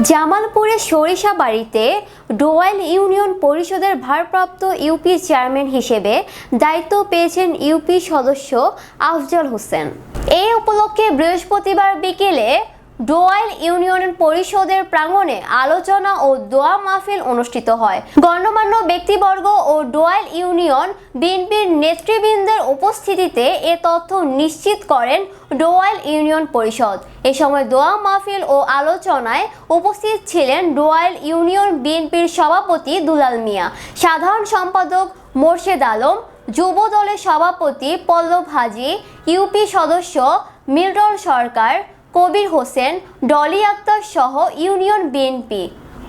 জামালপুরের সরিষাবাড়ীতে do while union পরিষদের ভারপ্রাপ্ত ইউপি চেয়ারম্যান হিসেবে দায়িত্ব পেয়েছেন ইউপি সদস্য আফজাল হোসেন। এই উপলক্ষে বৃহস্পতিবার বিকেলে ডোয়াইল ইউনিয়ন পরিষদের প্রাঙ্গণে আলোচনা ও দোয়া মাহফিল অনুষ্ঠিত হয়। গণ্যমান্য ব্যক্তিবর্গ ও ডোয়াইল ইউনিয়ন বিএনপির নেতৃবৃন্দের উপস্থিতিতে এ তথ্য নিশ্চিত করেন ডোয়াইল ইউনিয়ন পরিষদ। এ সময় দোয়া মাহফিল ও আলোচনায় উপস্থিত ছিলেন ডোয়াইল ইউনিয়ন বিএনপির সভাপতি দুলাল মিয়া, সাধারণ সম্পাদক মোর্শেদ আলম, যুব দলের সভাপতি পল্লব হাজী, ইউপি সদস্য মিল্টন সরকার, কবির হোসেন, ডলি আক্তার সহ ইউনিয়ন বিএনপি,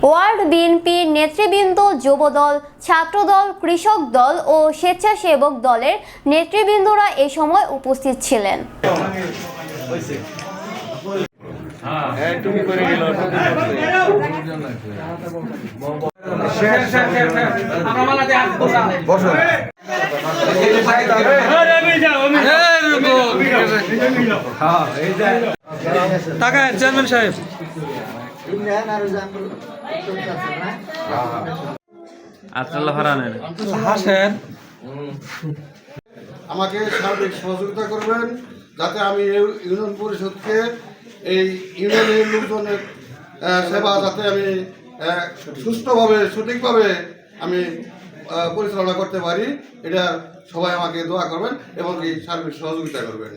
ওয়ার্ড বিএনপির নেতৃবৃন্দ, যুবদল, ছাত্রদল, কৃষক দল ও স্বেচ্ছাসেবক দলের নেতৃবৃন্দরা এ সময় উপস্থিত ছিলেন। চেয়ারম্যান সাহেব আমাকে সার্বিক সহযোগিতা করবেন যাতে আমি ইউনিয়ন পরিষদকে এই ইউনিয়নের লোকজনের সেবা যাতে আমি সুষ্ঠুভাবে সঠিকভাবে আমি পরিচালনা করতে পারি, এটা সবাই আমাকে দোয়া করবেন এবং কি সার্বিক সহযোগিতা করবেন।